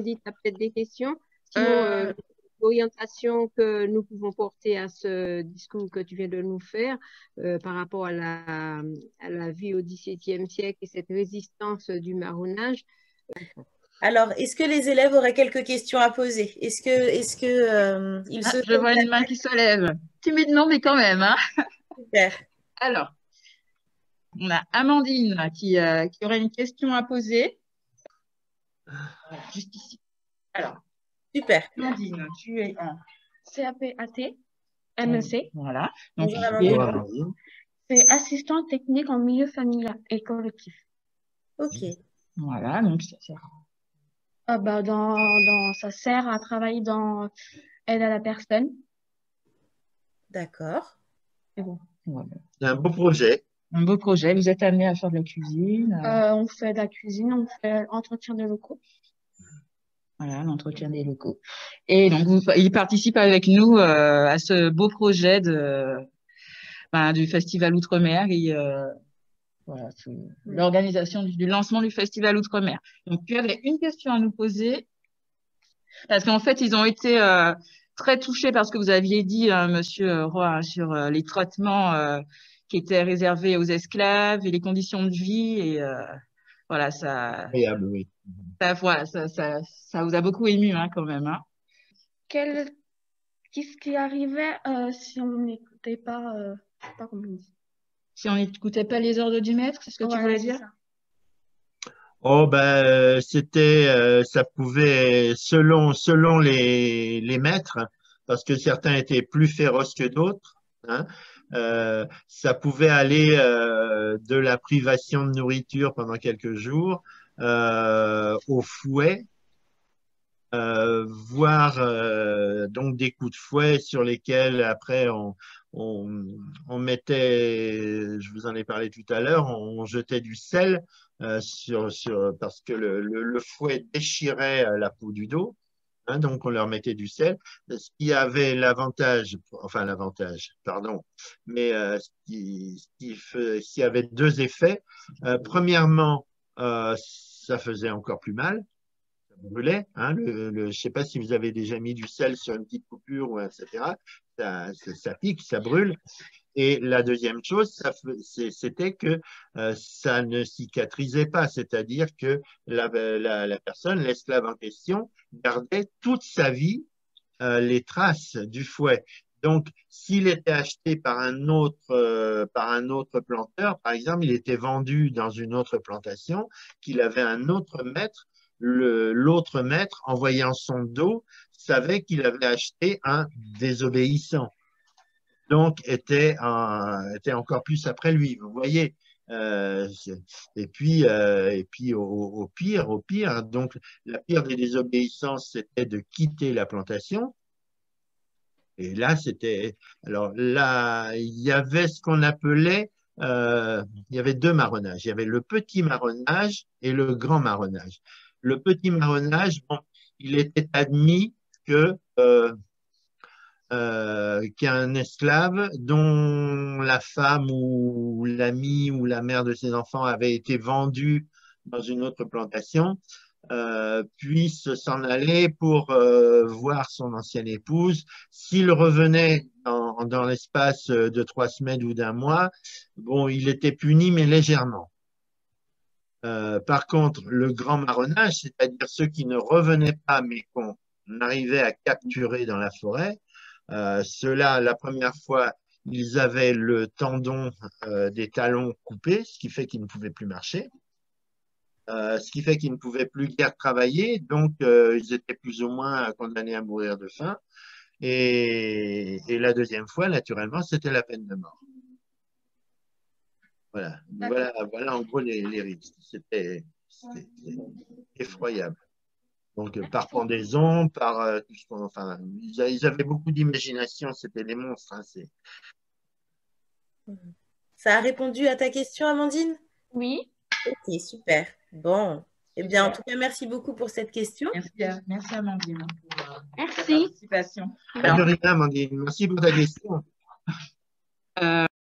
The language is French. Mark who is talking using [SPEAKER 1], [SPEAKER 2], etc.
[SPEAKER 1] Dit, tu as peut-être des questions. Sinon,
[SPEAKER 2] Euh,
[SPEAKER 1] l'orientation que nous pouvons porter à ce discours que tu viens de nous faire par rapport à la vie au XVIIe siècle et cette résistance du marronnage.
[SPEAKER 3] Alors, est-ce que les élèves auraient quelques questions à poser? Ils
[SPEAKER 2] ah,
[SPEAKER 3] se
[SPEAKER 2] je
[SPEAKER 3] sentent
[SPEAKER 2] vois une main qui se lève. Timidement, mais quand même, hein.
[SPEAKER 3] super?
[SPEAKER 2] Alors, on a Amandine qui aurait une question à poser. Voilà, juste ici. Alors,
[SPEAKER 3] Super.
[SPEAKER 2] Amandine, tu es en...
[SPEAKER 4] CAPAT, MEC.
[SPEAKER 2] Voilà. Donc,
[SPEAKER 3] Bonjour,
[SPEAKER 2] tu es
[SPEAKER 3] Amandine.
[SPEAKER 5] Bonjour,
[SPEAKER 2] en...
[SPEAKER 5] Amandine.
[SPEAKER 4] C'est assistant technique en milieu familial et collectif.
[SPEAKER 3] Ok.
[SPEAKER 2] Voilà, donc ça sert.
[SPEAKER 4] Ça sert à travailler dans aide à la personne.
[SPEAKER 3] D'accord.
[SPEAKER 4] Et bon.
[SPEAKER 2] Voilà.
[SPEAKER 5] C'est un beau projet.
[SPEAKER 2] Un beau projet. Vous êtes amené à faire de la cuisine.
[SPEAKER 4] On fait de la cuisine, on fait entretien de locaux.
[SPEAKER 2] Voilà, l'entretien des locaux. Et donc, il participe avec nous à ce beau projet du Festival Outre-mer et voilà, c'est l'organisation du lancement du Festival Outre-mer. Donc, tu avais une question à nous poser parce qu'en fait, ils ont été très touchés par ce que vous aviez dit, Monsieur Roy, hein, sur les traitements qui étaient réservés aux esclaves et les conditions de vie. Et voilà,
[SPEAKER 5] Incroyable, oui.
[SPEAKER 2] ça vous a beaucoup ému, hein, quand même. Hein.
[SPEAKER 4] Qu'est-ce qui arrivait si on n'écoutait pas, je sais pas comment on dit.
[SPEAKER 2] Si on n'écoutait pas les ordres du maître, c'est ce que tu
[SPEAKER 4] Voilà,
[SPEAKER 2] voulais
[SPEAKER 4] c'est
[SPEAKER 2] dire?
[SPEAKER 4] ça.
[SPEAKER 5] Oh ben ça pouvait selon les maîtres, parce que certains étaient plus féroces que d'autres, hein. Ça pouvait aller de la privation de nourriture pendant quelques jours au fouet, voire donc des coups de fouet sur lesquels après on, on mettait, je vous en ai parlé tout à l'heure, on jetait du sel parce que le fouet déchirait la peau du dos. Hein, donc on leur mettait du sel, ce qui avait l'avantage, pardon, mais ce qui avait deux effets. Premièrement, ça faisait encore plus mal, brûlait. Hein, je ne sais pas si vous avez déjà mis du sel sur une petite coupure, ou etc. Ça pique, ça brûle. Et la deuxième chose, c'était que ça ne cicatrisait pas, c'est-à-dire que la personne, l'esclave en question, gardait toute sa vie les traces du fouet. Donc, s'il était acheté par un autre planteur, par exemple, il était vendu dans une autre plantation, qu'il avait un autre maître, l'autre maître, en voyant son dos, savait qu'il avait acheté un désobéissant. Donc, était encore plus après lui. Vous voyez, et puis au pire, donc la pire des désobéissances, c'était de quitter la plantation. Et là, alors là, il y avait ce qu'on appelait, il y avait deux marronnages. Il y avait le petit marronnage et le grand marronnage. Le petit marronnage, bon, il était admis que qu'un esclave dont la femme ou l'ami ou la mère de ses enfants avait été vendue dans une autre plantation, puisse s'en aller pour voir son ancienne épouse. S'il revenait dans l'espace de 3 semaines ou d'un mois, bon, il était puni, mais légèrement. Par contre, le grand marronnage, c'est-à-dire ceux qui ne revenaient pas, mais qu'on arrivait à capturer dans la forêt, ceux-là, la première fois, ils avaient le tendon des talons coupé, ce qui fait qu'ils ne pouvaient plus marcher. Ce qui fait qu'ils ne pouvaient plus guère travailler, donc ils étaient plus ou moins condamnés à mourir de faim. Et la deuxième fois, naturellement, c'était la peine de mort. Voilà en gros les risques. C'était effroyable. Donc par pendaison, par tout ce qu'on, enfin, ils avaient beaucoup d'imagination, c'était des monstres. Hein,
[SPEAKER 3] Ça a répondu à ta question, Amandine?
[SPEAKER 4] Oui.
[SPEAKER 3] Ok, super. Bon. Eh bien, en tout cas, merci beaucoup pour cette question.
[SPEAKER 2] Merci Amandine pour ta
[SPEAKER 4] Merci.
[SPEAKER 2] participation.
[SPEAKER 5] Pas de rien, Amandine. Merci pour ta question.